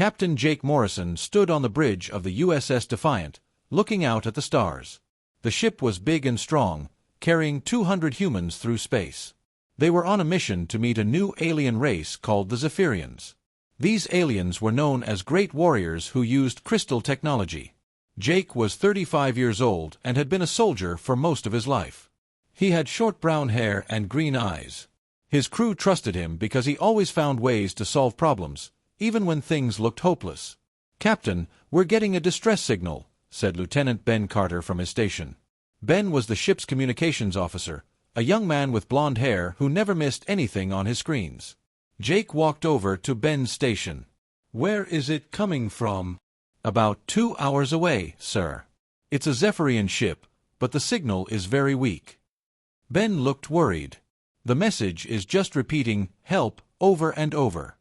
Captain Jake Morrison stood on the bridge of the USS Defiant, looking out at the stars. The ship was big and strong, carrying 200 humans through space. They were on a mission to meet a new alien race called the Zephyrians. These aliens were known as great warriors who used crystal technology. Jake was 35 years old and had been a soldier for most of his life. He had short brown hair and green eyes. His crew trusted him because he always found ways to solve problems, even when things looked hopeless. "Captain, we're getting a distress signal," said Lieutenant Ben Carter from his station. Ben was the ship's communications officer, a young man with blonde hair who never missed anything on his screens. Jake walked over to Ben's station. "Where is it coming from?" "About 2 hours away, sir. It's a Zephyrian ship, but the signal is very weak." Ben looked worried. "The message is just repeating 'help' over and over."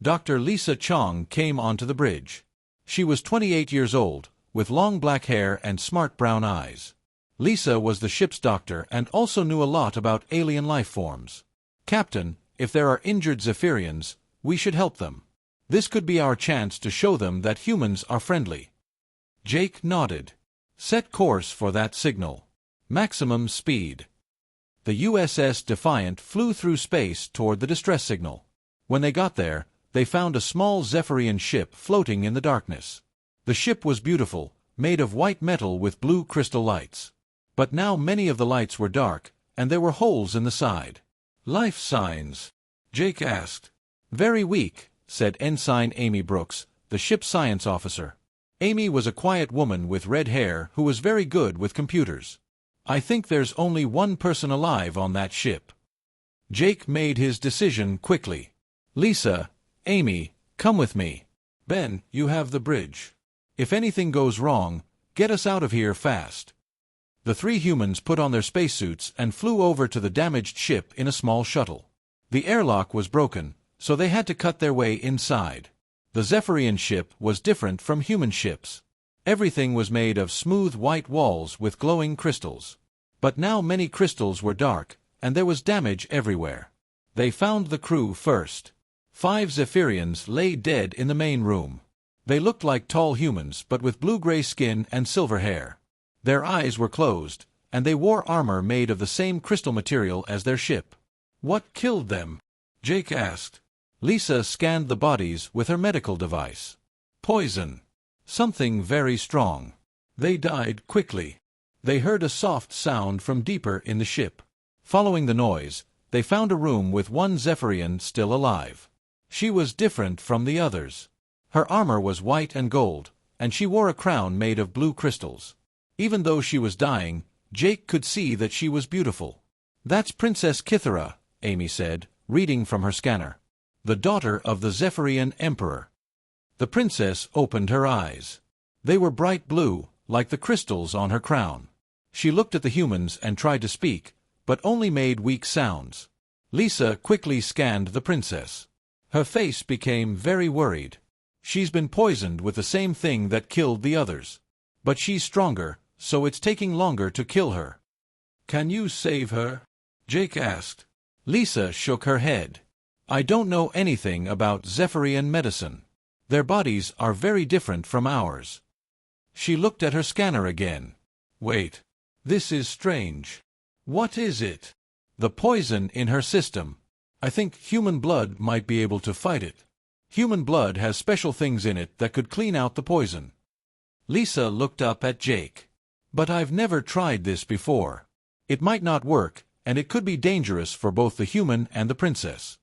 Dr. Lisa Chong came onto the bridge. She was 28 years old, with long black hair and smart brown eyes. Lisa was the ship's doctor and also knew a lot about alien life forms. "Captain, if there are injured Zephyrians, we should help them. This could be our chance to show them that humans are friendly." Jake nodded. "Set course for that signal. Maximum speed." The USS Defiant flew through space toward the distress signal. When they got there, they found a small Zephyrian ship floating in the darkness. The ship was beautiful, made of white metal with blue crystal lights. But now many of the lights were dark, and there were holes in the side. "Life signs?" Jake asked. "Very weak," said Ensign Amy Brooks, the ship's science officer. Amy was a quiet woman with red hair who was very good with computers. "I think there's only one person alive on that ship." Jake made his decision quickly. "Lisa, Amy, come with me. Ben, you have the bridge. If anything goes wrong, get us out of here fast." The three humans put on their spacesuits and flew over to the damaged ship in a small shuttle. The airlock was broken, so they had to cut their way inside. The Zephyrian ship was different from human ships. Everything was made of smooth white walls with glowing crystals. But now many crystals were dark, and there was damage everywhere. They found the crew first. 5 Zephyrians lay dead in the main room. They looked like tall humans but with blue-gray skin and silver hair. Their eyes were closed, and they wore armor made of the same crystal material as their ship. "What killed them?" Jake asked. Lisa scanned the bodies with her medical device. "Poison. Something very strong. They died quickly." They heard a soft sound from deeper in the ship. Following the noise, they found a room with one Zephyrian still alive. She was different from the others. Her armor was white and gold, and she wore a crown made of blue crystals. Even though she was dying, Jake could see that she was beautiful. "That's Princess Kythera," Amy said, reading from her scanner. "The daughter of the Zephyrian Emperor." The princess opened her eyes. They were bright blue, like the crystals on her crown. She looked at the humans and tried to speak, but only made weak sounds. Lisa quickly scanned the princess. Her face became very worried. "She's been poisoned with the same thing that killed the others. But she's stronger, so it's taking longer to kill her." "Can you save her?" Jake asked. Lisa shook her head. "I don't know anything about Zephyrian medicine. Their bodies are very different from ours." She looked at her scanner again. "Wait. This is strange. What is it?" "The poison in her system. I think human blood might be able to fight it. Human blood has special things in it that could clean out the poison." Lisa looked up at Jake. "But I've never tried this before. It might not work, and it could be dangerous for both the human and the princess."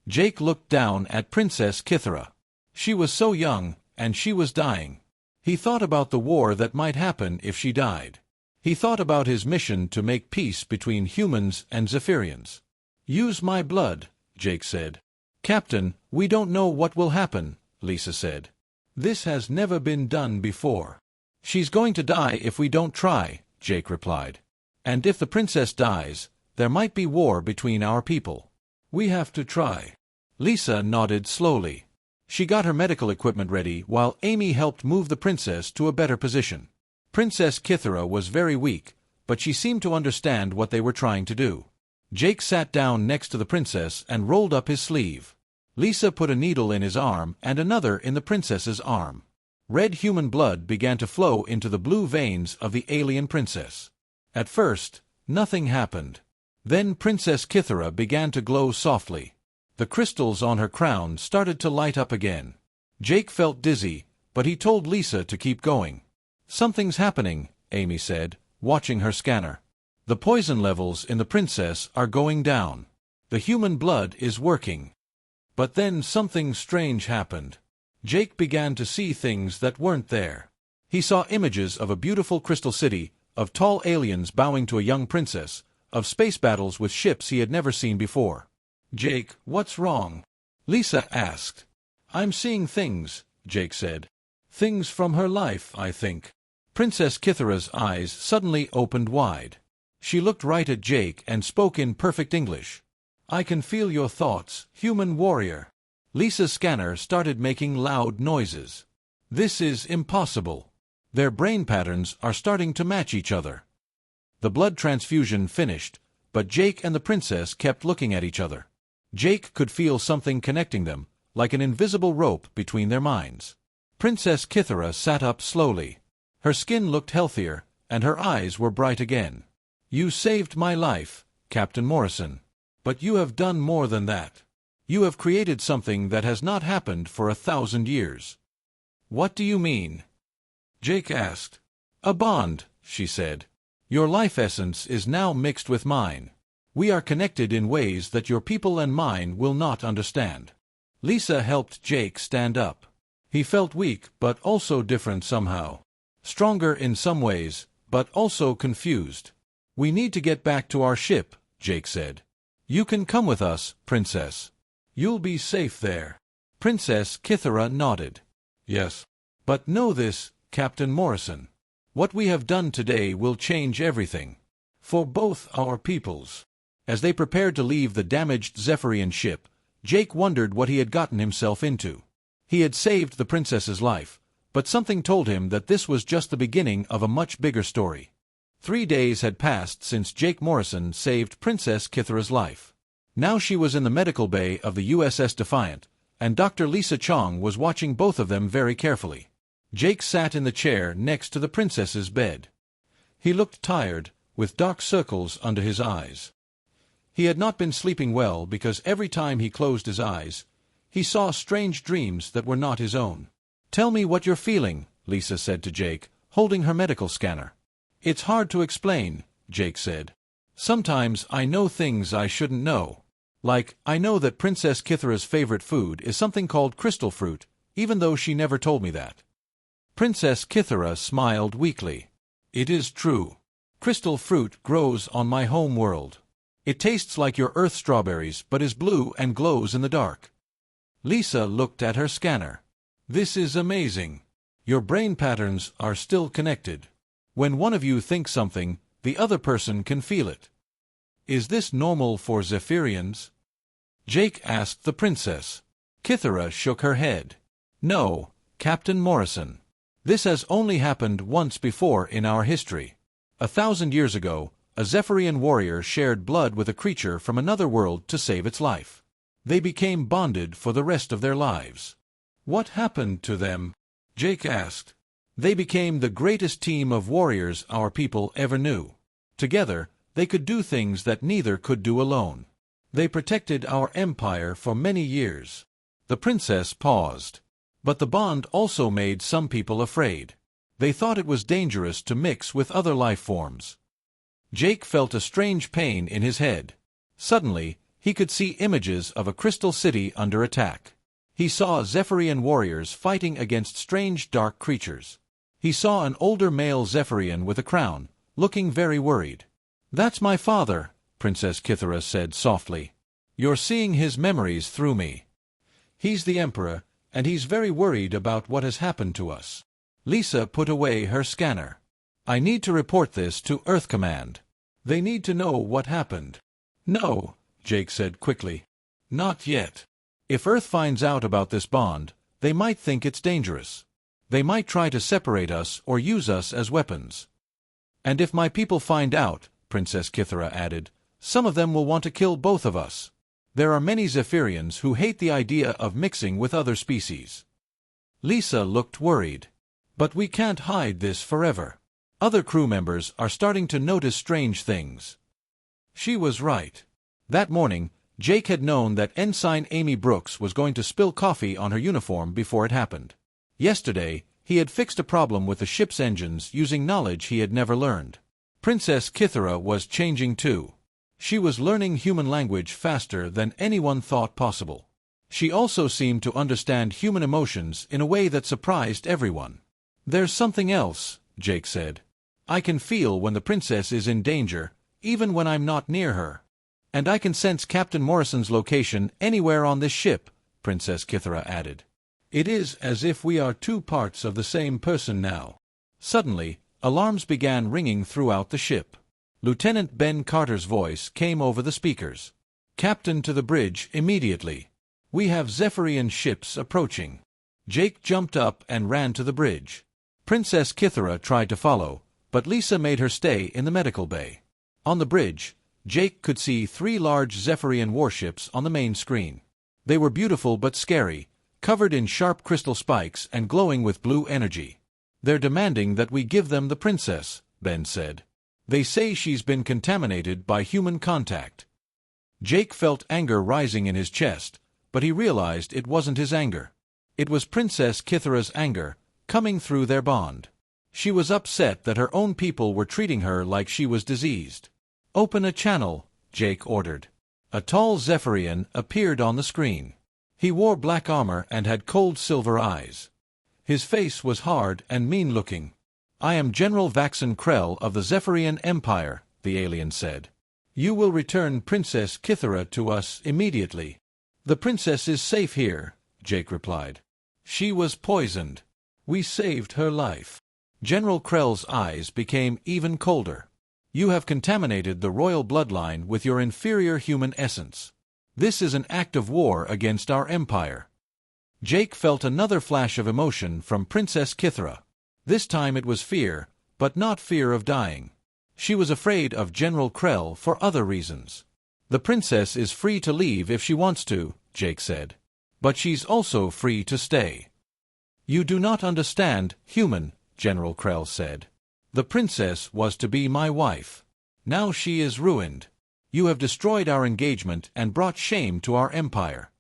Jake looked down at Princess Kythera. She was so young, and she was dying. He thought about the war that might happen if she died. He thought about his mission to make peace between humans and Zephyrians. "Use my blood," Jake said. "Captain, we don't know what will happen," Lisa said. "This has never been done before." "She's going to die if we don't try," Jake replied. "And if the princess dies, there might be war between our people. We have to try." Lisa nodded slowly. She got her medical equipment ready while Amy helped move the princess to a better position. Princess Kythera was very weak, but she seemed to understand what they were trying to do. Jake sat down next to the princess and rolled up his sleeve. Lisa put a needle in his arm and another in the princess's arm. Red human blood began to flow into the blue veins of the alien princess. At first, nothing happened. Then Princess Kithara began to glow softly. The crystals on her crown started to light up again. Jake felt dizzy, but he told Lisa to keep going. "Something's happening," Amy said, watching her scanner. "The poison levels in the princess are going down. The human blood is working." But then something strange happened. Jake began to see things that weren't there. He saw images of a beautiful crystal city, of tall aliens bowing to a young princess, of space battles with ships he had never seen before. "Jake, what's wrong?" Lisa asked. "I'm seeing things," Jake said. "Things from her life, I think." Princess Kithara's eyes suddenly opened wide. She looked right at Jake and spoke in perfect English. "I can feel your thoughts, human warrior." Lisa's scanner started making loud noises. "This is impossible. Their brain patterns are starting to match each other." The blood transfusion finished, but Jake and the princess kept looking at each other. Jake could feel something connecting them, like an invisible rope between their minds. Princess Kithara sat up slowly. Her skin looked healthier, and her eyes were bright again. "You saved my life, Captain Morrison. But you have done more than that. You have created something that has not happened for 1,000 years." "What do you mean?" Jake asked. "A bond," she said. "Your life essence is now mixed with mine. We are connected in ways that your people and mine will not understand." Lisa helped Jake stand up. He felt weak but also different somehow. Stronger in some ways, but also confused. "We need to get back to our ship," Jake said. "You can come with us, Princess. You'll be safe there." Princess Kithara nodded. "Yes. But know this, Captain Morrison. What we have done today will change everything. For both our peoples." As they prepared to leave the damaged Zephyrian ship, Jake wondered what he had gotten himself into. He had saved the princess's life, but something told him that this was just the beginning of a much bigger story. 3 days had passed since Jake Morrison saved Princess Kithara's life. Now she was in the medical bay of the USS Defiant, and Dr. Lisa Chong was watching both of them very carefully. Jake sat in the chair next to the princess's bed. He looked tired, with dark circles under his eyes. He had not been sleeping well because every time he closed his eyes, he saw strange dreams that were not his own. "Tell me what you're feeling," Lisa said to Jake, holding her medical scanner. "It's hard to explain," Jake said. "Sometimes I know things I shouldn't know. Like, I know that Princess Kithara's favorite food is something called crystal fruit, even though she never told me that." Princess Kithara smiled weakly. "It is true. Crystal fruit grows on my home world. It tastes like your earth strawberries but is blue and glows in the dark." Lisa looked at her scanner. "This is amazing. Your brain patterns are still connected. When one of you thinks something, the other person can feel it. Is this normal for Zephyrians?" Jake asked the princess. Kithara shook her head. "No, Captain Morrison. This has only happened once before in our history. 1,000 years ago, a Zephyrian warrior shared blood with a creature from another world to save its life. They became bonded for the rest of their lives." "What happened to them?" Jake asked. "They became the greatest team of warriors our people ever knew. Together, they could do things that neither could do alone. They protected our empire for many years." The princess paused. But the bond also made some people afraid. They thought it was dangerous to mix with other life forms. Jake felt a strange pain in his head. Suddenly, he could see images of a crystal city under attack. He saw Zephyrian warriors fighting against strange dark creatures. He saw an older male Zephyrian with a crown, looking very worried. "That's my father," Princess Kithara said softly. "You're seeing his memories through me. He's the emperor, and he's very worried about what has happened to us." Lisa put away her scanner. "I need to report this to Earth Command. They need to know what happened." "No," Jake said quickly. "Not yet. If Earth finds out about this bond, they might think it's dangerous. They might try to separate us or use us as weapons. And if my people find out," Princess Kithara added, "some of them will want to kill both of us. There are many Zephyrians who hate the idea of mixing with other species. Lisa looked worried. But we can't hide this forever. Other crew members are starting to notice strange things. She was right. That morning, Jake had known that Ensign Amy Brooks was going to spill coffee on her uniform before it happened. Yesterday, he had fixed a problem with the ship's engines using knowledge he had never learned. Princess Kithara was changing too. She was learning human language faster than anyone thought possible. She also seemed to understand human emotions in a way that surprised everyone. "There's something else," Jake said. "I can feel when the princess is in danger, even when I'm not near her. And I can sense Captain Morrison's location anywhere on this ship," Princess Kithara added. "It is as if we are two parts of the same person now." Suddenly, alarms began ringing throughout the ship. Lieutenant Ben Carter's voice came over the speakers. "Captain, to the bridge, immediately. We have Zephyrian ships approaching." Jake jumped up and ran to the bridge. Princess Kithara tried to follow, but Lisa made her stay in the medical bay. On the bridge, Jake could see 3 large Zephyrian warships on the main screen. They were beautiful but scary, covered in sharp crystal spikes and glowing with blue energy. "They're demanding that we give them the princess," Ben said. "They say she's been contaminated by human contact." Jake felt anger rising in his chest, but he realized it wasn't his anger. It was Princess Kithara's anger, coming through their bond. She was upset that her own people were treating her like she was diseased. "Open a channel," Jake ordered. A tall Zephyrian appeared on the screen. He wore black armor and had cold silver eyes. His face was hard and mean-looking. "I am General Vaxon Krell of the Zephyrian Empire," the alien said. "You will return Princess Kithara to us immediately." "The princess is safe here," Jake replied. "She was poisoned. We saved her life." General Krell's eyes became even colder. "You have contaminated the royal bloodline with your inferior human essence. This is an act of war against our empire." Jake felt another flash of emotion from Princess Kithara. This time it was fear, but not fear of dying. She was afraid of General Krell for other reasons. "The princess is free to leave if she wants to," Jake said. "But she's also free to stay." "You do not understand, human," General Krell said. "The princess was to be my wife. Now she is ruined. You have destroyed our engagement and brought shame to our empire."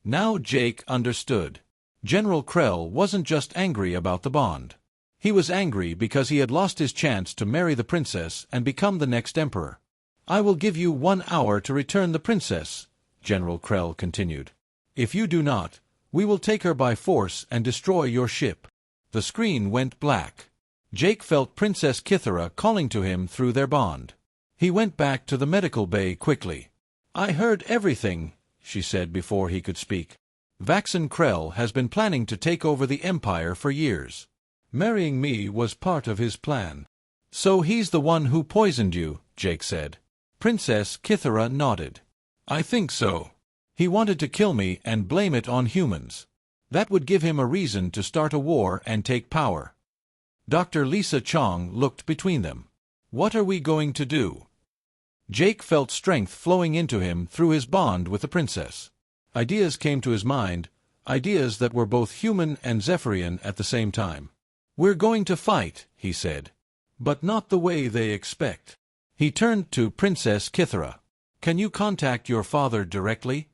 Now Jake understood. General Krell wasn't just angry about the bond. He was angry because he had lost his chance to marry the princess and become the next emperor. "I will give you 1 hour to return the princess," General Krell continued. "If you do not, we will take her by force and destroy your ship." The screen went black. Jake felt Princess Kithara calling to him through their bond. He went back to the medical bay quickly. "I heard everything," she said before he could speak. "Vaxon Krell has been planning to take over the empire for years. Marrying me was part of his plan." "So he's the one who poisoned you," Jake said. Princess Kithara nodded. "I think so. He wanted to kill me and blame it on humans. That would give him a reason to start a war and take power." Dr. Lisa Chong looked between them. "What are we going to do?" Jake felt strength flowing into him through his bond with the princess. Ideas came to his mind, ideas that were both human and Zephyrian at the same time. "We're going to fight," he said. "But not the way they expect." He turned to Princess Kithara. "Can you contact your father directly?"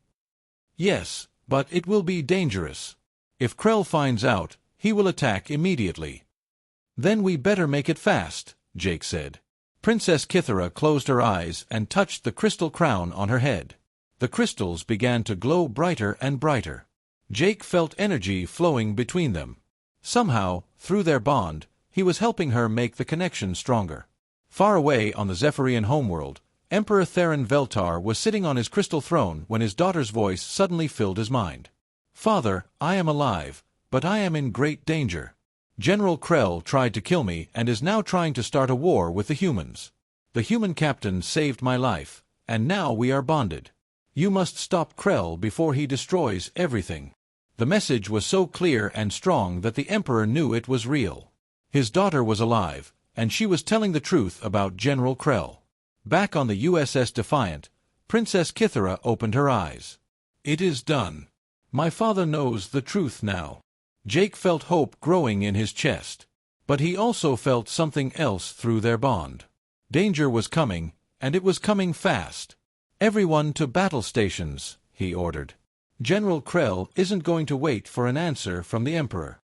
"Yes, but it will be dangerous. If Krell finds out, he will attack immediately." "Then we better make it fast," Jake said. Princess Kithara closed her eyes and touched the crystal crown on her head. The crystals began to glow brighter and brighter. Jake felt energy flowing between them. Somehow, through their bond, he was helping her make the connection stronger. Far away on the Zephyrian homeworld, Emperor Theron Veltar was sitting on his crystal throne when his daughter's voice suddenly filled his mind. "Father, I am alive, but I am in great danger. General Krell tried to kill me and is now trying to start a war with the humans. The human captain saved my life, and now we are bonded. You must stop Krell before he destroys everything." The message was so clear and strong that the Emperor knew it was real. His daughter was alive, and she was telling the truth about General Krell. Back on the USS Defiant, Princess Kithara opened her eyes. It is done. My father knows the truth now. Jake felt hope growing in his chest. But he also felt something else through their bond. Danger was coming, and it was coming fast. Everyone to battle stations, he ordered. General Krell isn't going to wait for an answer from the Emperor.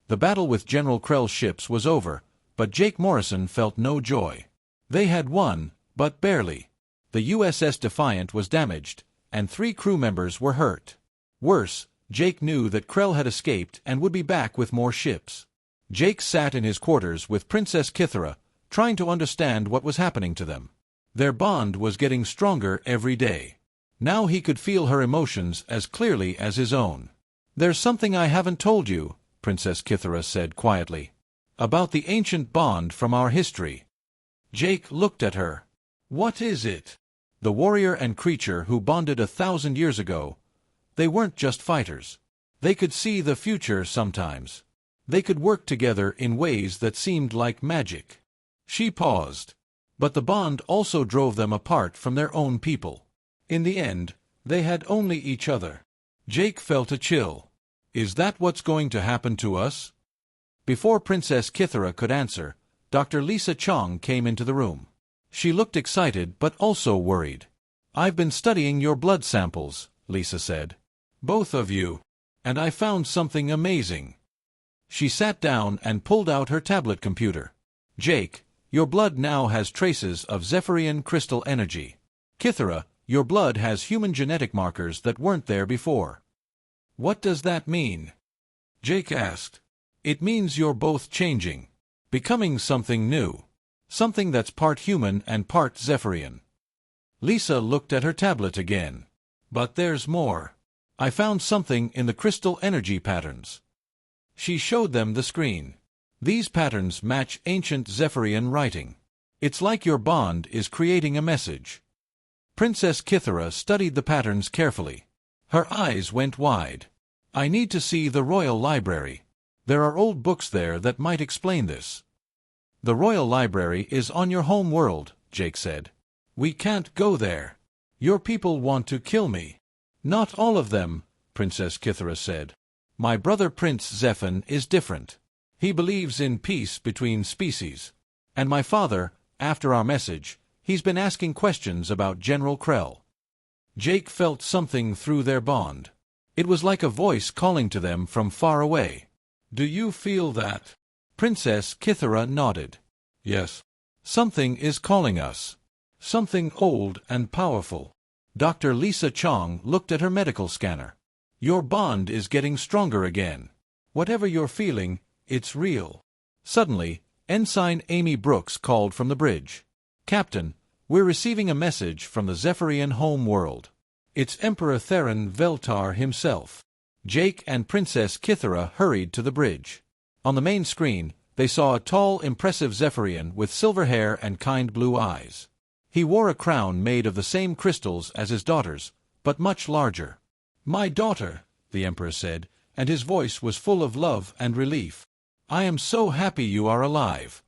The battle with General Krell's ships was over, but Jake Morrison felt no joy. They had won, but barely. The USS Defiant was damaged, and 3 crew members were hurt. Worse, Jake knew that Krell had escaped and would be back with more ships. Jake sat in his quarters with Princess Kithara, trying to understand what was happening to them. Their bond was getting stronger every day. Now he could feel her emotions as clearly as his own. "There's something I haven't told you," Princess Kithara said quietly. "About the ancient bond from our history." Jake looked at her. "What is it?" "The warrior and creature who bonded 1,000 years ago. They weren't just fighters. They could see the future sometimes. They could work together in ways that seemed like magic." She paused. But the bond also drove them apart from their own people. In the end, they had only each other. Jake felt a chill. "Is that what's going to happen to us?" Before Princess Kithara could answer, Dr. Lisa Chong came into the room. She looked excited but also worried. "I've been studying your blood samples," Lisa said. "Both of you. And I found something amazing." She sat down and pulled out her tablet computer. "Jake, your blood now has traces of Zephyrian crystal energy. Kithara, your blood has human genetic markers that weren't there before." "What does that mean?" Jake asked. "It means you're both changing. Becoming something new. Something that's part human and part Zephyrian." Lisa looked at her tablet again. "But there's more. I found something in the crystal energy patterns." She showed them the screen. "These patterns match ancient Zephyrian writing. It's like your bond is creating a message." Princess Kithara studied the patterns carefully. Her eyes went wide. "I need to see the Royal Library. There are old books there that might explain this." "The Royal Library is on your home world," Jake said. "We can't go there. Your people want to kill me." "Not all of them," Princess Kithara said. "My brother Prince Zephan is different. He believes in peace between species. And my father, after our message, he's been asking questions about General Krell." Jake felt something through their bond. It was like a voice calling to them from far away. "Do you feel that?" Princess Kithara nodded. "Yes. Something is calling us. Something old and powerful." Dr. Lisa Chong looked at her medical scanner. "Your bond is getting stronger again. Whatever you're feeling, it's real." Suddenly, Ensign Amy Brooks called from the bridge. "Captain, we're receiving a message from the Zephyrian home world. It's Emperor Theron Veltar himself." Jake and Princess Kithara hurried to the bridge. On the main screen, they saw a tall, impressive Zephyrian with silver hair and kind blue eyes. He wore a crown made of the same crystals as his daughters, but much larger. "My daughter," the Emperor said, and his voice was full of love and relief. "I am so happy you are alive."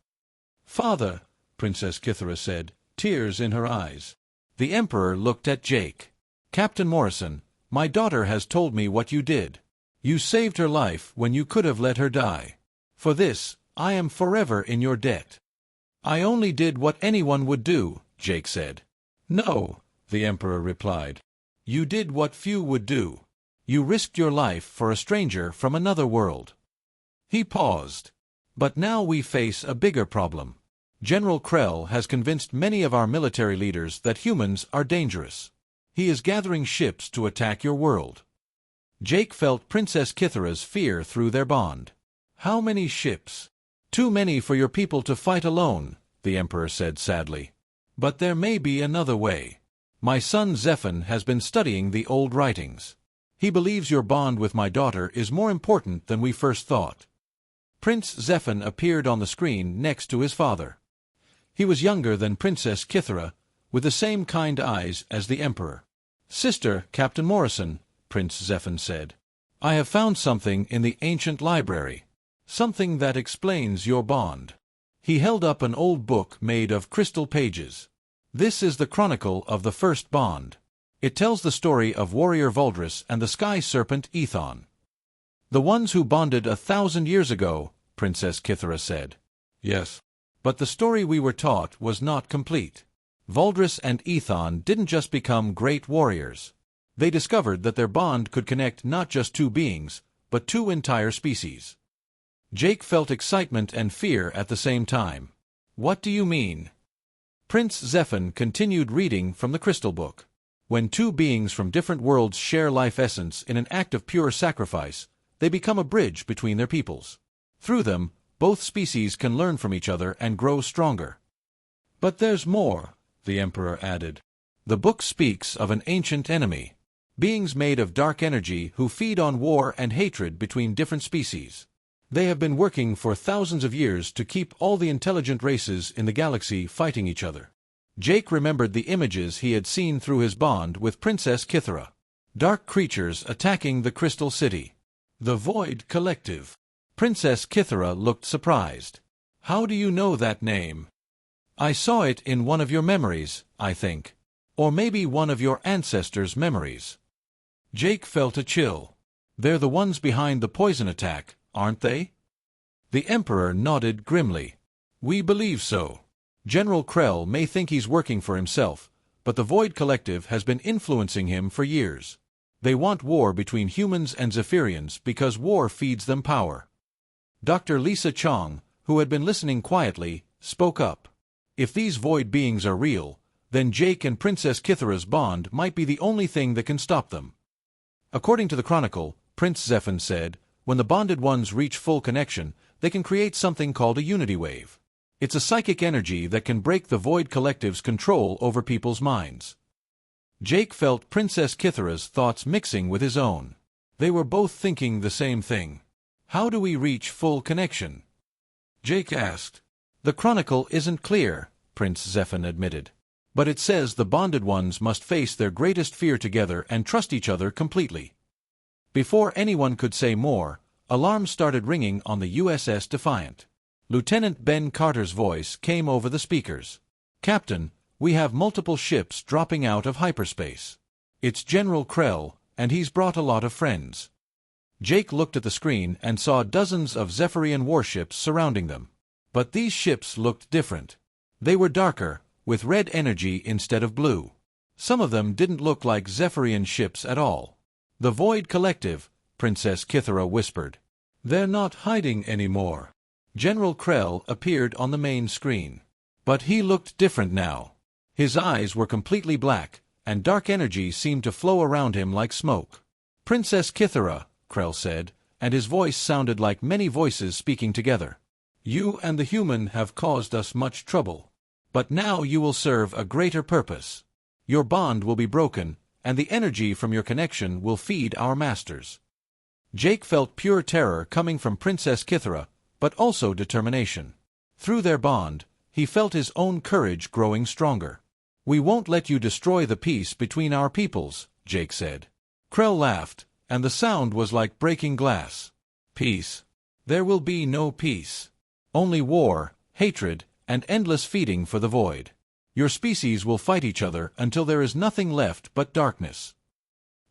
"Father," Princess Kithara said, tears in her eyes. The Emperor looked at Jake. "Captain Morrison, my daughter has told me what you did. You saved her life when you could have let her die. For this, I am forever in your debt." "I only did what anyone would do," Jake said. "No," the Emperor replied. "You did what few would do. You risked your life for a stranger from another world." He paused. "But now we face a bigger problem. General Krell has convinced many of our military leaders that humans are dangerous. He is gathering ships to attack your world." Jake felt Princess Kithara's fear through their bond. "How many ships?" "Too many for your people to fight alone," the Emperor said sadly. "But there may be another way. My son Zephan has been studying the old writings. He believes your bond with my daughter is more important than we first thought." Prince Zephan appeared on the screen next to his father. He was younger than Princess Kithara, with the same kind eyes as the Emperor. "Sister, Captain Morrison," Prince Zephan said, "I have found something in the ancient library. Something that explains your bond." He held up an old book made of crystal pages. "This is the chronicle of the first bond. It tells the story of warrior Vuldris and the sky serpent Ethon. The ones who bonded 1,000 years ago, Princess Kithara said. Yes. But the story we were taught was not complete. Vuldris and Ethon didn't just become great warriors. They discovered that their bond could connect not just two beings, but two entire species. Jake felt excitement and fear at the same time. What do you mean? Prince Zephyr continued reading from the crystal book. When two beings from different worlds share life essence in an act of pure sacrifice, they become a bridge between their peoples. Through them, both species can learn from each other and grow stronger. But there's more, the Emperor added. The book speaks of an ancient enemy. Beings made of dark energy who feed on war and hatred between different species. They have been working for thousands of years to keep all the intelligent races in the galaxy fighting each other. Jake remembered the images he had seen through his bond with Princess Kithara. Dark creatures attacking the Crystal City. The Void Collective. Princess Kithara looked surprised. How do you know that name? I saw it in one of your memories, I think. Or maybe one of your ancestors' memories. Jake felt a chill. They're the ones behind the poison attack, aren't they? The Emperor nodded grimly. We believe so. General Krell may think he's working for himself, but the Void Collective has been influencing him for years. They want war between humans and Zephyrians because war feeds them power. Dr. Lisa Chong, who had been listening quietly, spoke up. If these void beings are real, then Jake and Princess Kithara's bond might be the only thing that can stop them. According to the Chronicle, Prince Zephyr said, when the bonded ones reach full connection, they can create something called a unity wave. It's a psychic energy that can break the Void Collective's control over people's minds. Jake felt Princess Kithara's thoughts mixing with his own. They were both thinking the same thing. How do we reach full connection? Jake asked. The Chronicle isn't clear, Prince Zephyr admitted. But it says the bonded ones must face their greatest fear together and trust each other completely. Before anyone could say more, alarms started ringing on the USS Defiant. Lieutenant Ben Carter's voice came over the speakers. Captain, we have multiple ships dropping out of hyperspace. It's General Krell, and he's brought a lot of friends. Jake looked at the screen and saw dozens of Zephyrian warships surrounding them. But these ships looked different. They were darker, with red energy instead of blue. Some of them didn't look like Zephyrian ships at all. The Void Collective, Princess Kithara whispered. They're not hiding anymore. General Krell appeared on the main screen. But he looked different now. His eyes were completely black, and dark energy seemed to flow around him like smoke. Princess Kithara, Krell said, and his voice sounded like many voices speaking together. You and the human have caused us much trouble. But now you will serve a greater purpose. Your bond will be broken, and the energy from your connection will feed our masters. Jake felt pure terror coming from Princess Kithara, but also determination. Through their bond, he felt his own courage growing stronger. We won't let you destroy the peace between our peoples, Jake said. Krell laughed, and the sound was like breaking glass. Peace. There will be no peace. Only war, hatred, and endless feeding for the void. Your species will fight each other until there is nothing left but darkness.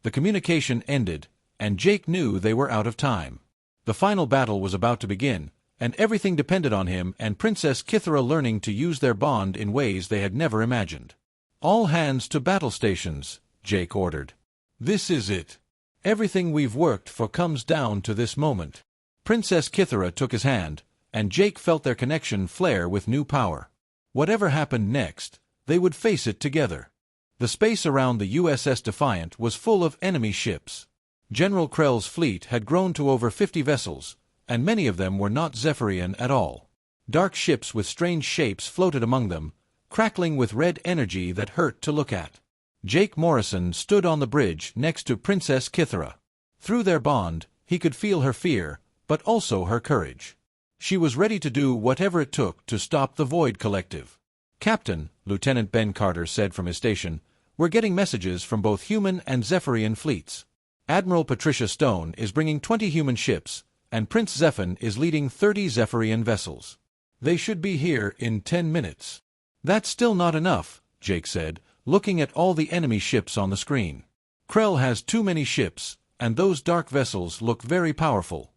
The communication ended, and Jake knew they were out of time. The final battle was about to begin, and everything depended on him and Princess Kithara learning to use their bond in ways they had never imagined. All hands to battle stations, Jake ordered. This is it. Everything we've worked for comes down to this moment. Princess Kithara took his hand, and Jake felt their connection flare with new power. Whatever happened next, they would face it together. The space around the USS Defiant was full of enemy ships. General Krell's fleet had grown to over 50 vessels, and many of them were not Zephyrian at all. Dark ships with strange shapes floated among them, crackling with red energy that hurt to look at. Jake Morrison stood on the bridge next to Princess Kithara. Through their bond, he could feel her fear, but also her courage. She was ready to do whatever it took to stop the Void Collective. Captain, Lieutenant Ben Carter said from his station, we're getting messages from both human and Zephyrian fleets. Admiral Patricia Stone is bringing 20 human ships, and Prince Zephyr is leading 30 Zephyrian vessels. They should be here in 10 minutes. That's still not enough, Jake said. looking at all the enemy ships on the screen. Krell has too many ships, and those dark vessels look very powerful.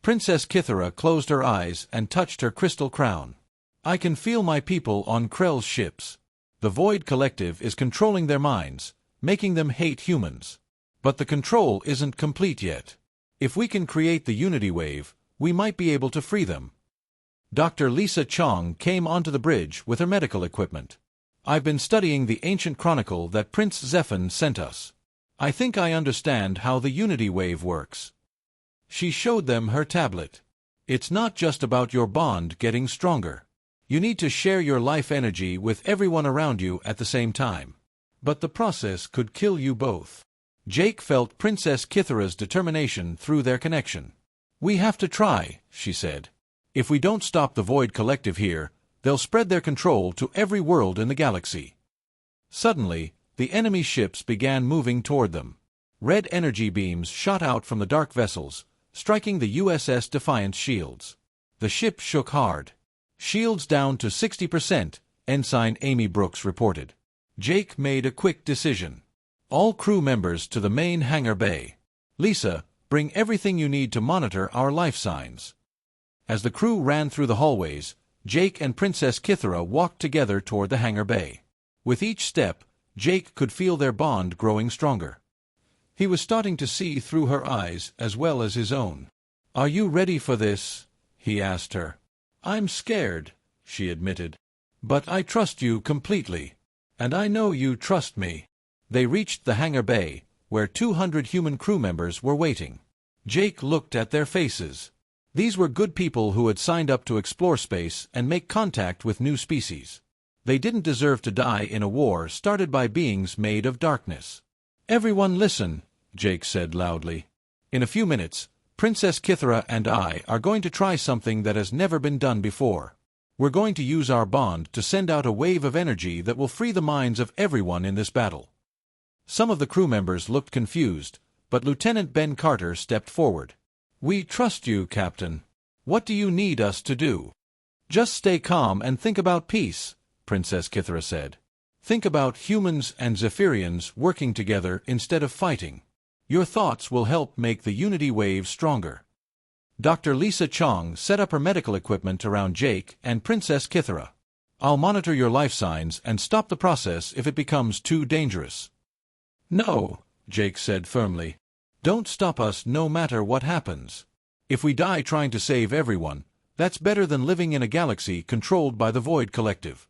Princess Kithara closed her eyes and touched her crystal crown. I can feel my people on Krell's ships. The Void Collective is controlling their minds, making them hate humans. But the control isn't complete yet. If we can create the unity wave, we might be able to free them. Dr. Lisa Chong came onto the bridge with her medical equipment. I've been studying the ancient chronicle that Prince Zephan sent us. I think I understand how the unity wave works. She showed them her tablet. It's not just about your bond getting stronger. You need to share your life energy with everyone around you at the same time. But the process could kill you both. Jake felt Princess Kithara's determination through their connection. We have to try, she said. If we don't stop the Void Collective here, they'll spread their control to every world in the galaxy. Suddenly, the enemy ships began moving toward them. Red energy beams shot out from the dark vessels, striking the USS Defiant's shields. The ship shook hard. Shields down to 60%, Ensign Amy Brooks reported. Jake made a quick decision. All crew members to the main hangar bay. Lisa, bring everything you need to monitor our life signs. As the crew ran through the hallways, Jake and Princess Kithara walked together toward the hangar bay. With each step, Jake could feel their bond growing stronger. He was starting to see through her eyes as well as his own. Are you ready for this? He asked her. I'm scared, she admitted. But I trust you completely. And I know you trust me. They reached the hangar bay, where 200 human crew members were waiting. Jake looked at their faces. These were good people who had signed up to explore space and make contact with new species. They didn't deserve to die in a war started by beings made of darkness. Everyone listen, Jake said loudly. In a few minutes, Princess Kithara and I are going to try something that has never been done before. We're going to use our bond to send out a wave of energy that will free the minds of everyone in this battle. Some of the crew members looked confused, but Lieutenant Ben Carter stepped forward. We trust you, Captain. What do you need us to do? Just stay calm and think about peace, Princess Kithara said. Think about humans and Zephyrians working together instead of fighting. Your thoughts will help make the unity wave stronger. Dr. Lisa Chong set up her medical equipment around Jake and Princess Kithara. I'll monitor your life signs and stop the process if it becomes too dangerous. No, Jake said firmly. Don't stop us no matter what happens. If we die trying to save everyone, that's better than living in a galaxy controlled by the Void Collective.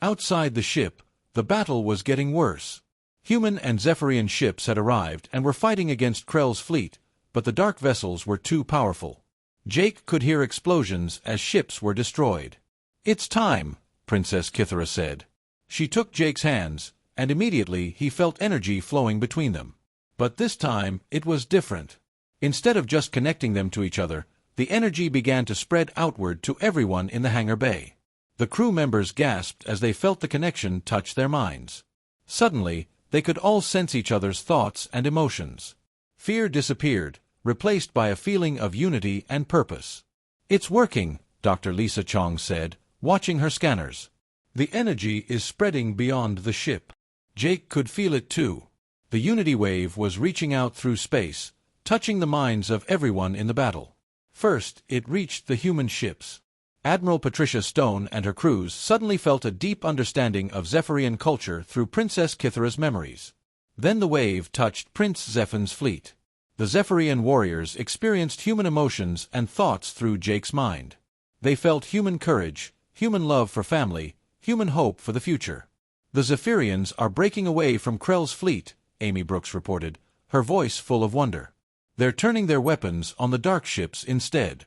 Outside the ship, the battle was getting worse. Human and Zephyrian ships had arrived and were fighting against Krell's fleet, but the dark vessels were too powerful. Jake could hear explosions as ships were destroyed. It's time, Princess Kithara said. She took Jake's hands, and immediately he felt energy flowing between them. But this time, it was different. Instead of just connecting them to each other, the energy began to spread outward to everyone in the hangar bay. The crew members gasped as they felt the connection touch their minds. Suddenly, they could all sense each other's thoughts and emotions. Fear disappeared, replaced by a feeling of unity and purpose. It's working, Dr. Lisa Chong said, watching her scanners. The energy is spreading beyond the ship. Jake could feel it too. The unity wave was reaching out through space, touching the minds of everyone in the battle. First, it reached the human ships. Admiral Patricia Stone and her crews suddenly felt a deep understanding of Zephyrian culture through Princess Kithara's memories. Then the wave touched Prince Zephan's fleet. The Zephyrian warriors experienced human emotions and thoughts through Jake's mind. They felt human courage, human love for family, human hope for the future. The Zephyrians are breaking away from Krell's fleet, Amy Brooks reported, her voice full of wonder. They're turning their weapons on the dark ships instead.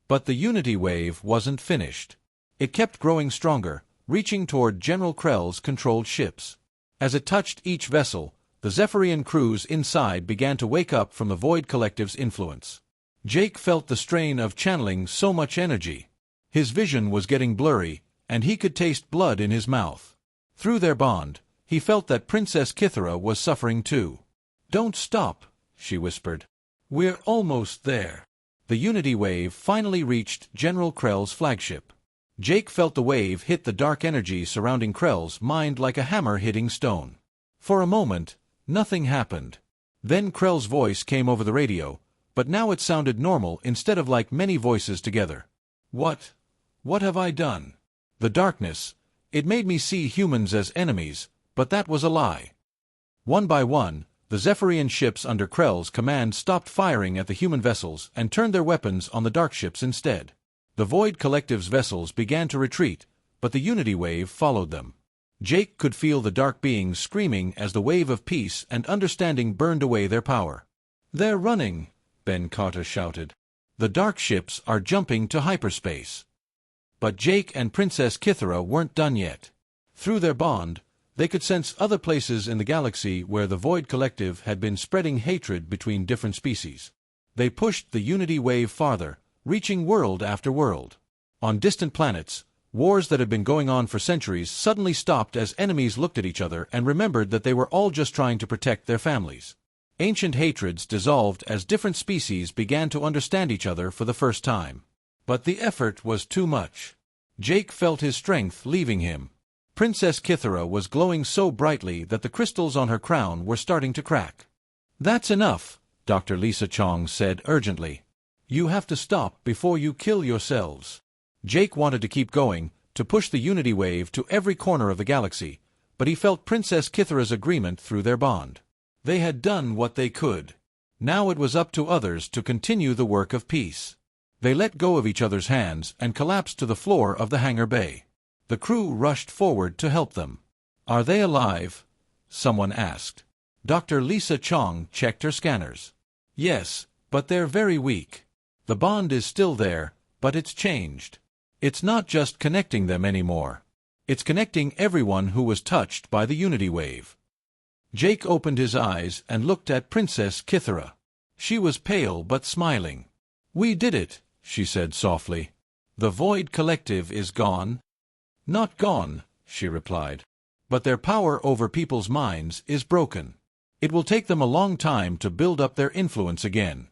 But the unity wave wasn't finished. It kept growing stronger, reaching toward General Krell's controlled ships. As it touched each vessel, the Zephyrian crews inside began to wake up from the Void Collective's influence. Jake felt the strain of channeling so much energy. His vision was getting blurry, and he could taste blood in his mouth. Through their bond, he felt that Princess Kithara was suffering too. Don't stop, she whispered. We're almost there. The unity wave finally reached General Krell's flagship. Jake felt the wave hit the dark energy surrounding Krell's mind like a hammer hitting stone. For a moment, nothing happened. Then Krell's voice came over the radio, but now it sounded normal instead of like many voices together. What have I done? The darkness. It made me see humans as enemies, but that was a lie. One by one, the Zephyrian ships under Krell's command stopped firing at the human vessels and turned their weapons on the dark ships instead. The Void Collective's vessels began to retreat, but the Unity Wave followed them. Jake could feel the dark beings screaming as the wave of peace and understanding burned away their power. "They're running," Ben Carter shouted. "The dark ships are jumping to hyperspace." But Jake and Princess Kithara weren't done yet. Through their bond, they could sense other places in the galaxy where the Void Collective had been spreading hatred between different species. They pushed the Unity Wave farther, reaching world after world. On distant planets, wars that had been going on for centuries suddenly stopped as enemies looked at each other and remembered that they were all just trying to protect their families. Ancient hatreds dissolved as different species began to understand each other for the first time. But the effort was too much. Jake felt his strength leaving him. Princess Kithara was glowing so brightly that the crystals on her crown were starting to crack. "That's enough," Dr. Lisa Chong said urgently. "You have to stop before you kill yourselves." Jake wanted to keep going, to push the Unity Wave to every corner of the galaxy, but he felt Princess Kithara's agreement through their bond. They had done what they could. Now it was up to others to continue the work of peace. They let go of each other's hands and collapsed to the floor of the hangar bay. The crew rushed forward to help them. "Are they alive?" someone asked. Dr. Lisa Chong checked her scanners. "Yes, but they're very weak. The bond is still there, but it's changed. It's not just connecting them anymore. It's connecting everyone who was touched by the Unity Wave." Jake opened his eyes and looked at Princess Kithara. She was pale but smiling. "We did it," she said softly. "The Void Collective is gone." "Not gone," she replied. "But their power over people's minds is broken. It will take them a long time to build up their influence again."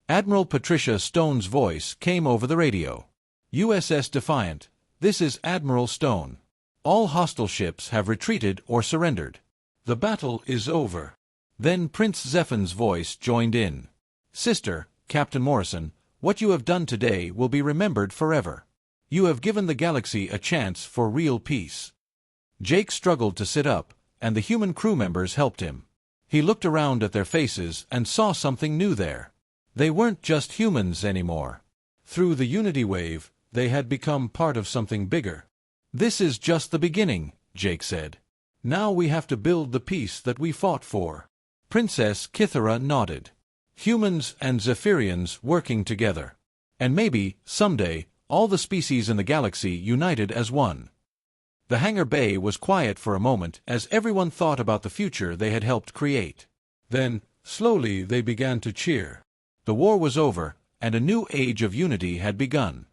Admiral Patricia Stone's voice came over the radio. "USS Defiant, this is Admiral Stone. All hostile ships have retreated or surrendered. The battle is over." Then Prince Zephin's voice joined in. "Sister, Captain Morrison, what you have done today will be remembered forever. You have given the galaxy a chance for real peace." Jake struggled to sit up, and the human crew members helped him. He looked around at their faces and saw something new there. They weren't just humans anymore. Through the Unity Wave, they had become part of something bigger. "This is just the beginning," Jake said. "Now we have to build the peace that we fought for." Princess Kithara nodded. Humans and Zephyrians working together. And maybe, someday, all the species in the galaxy united as one. The hangar bay was quiet for a moment as everyone thought about the future they had helped create. Then, slowly they began to cheer. The war was over, and a new age of unity had begun.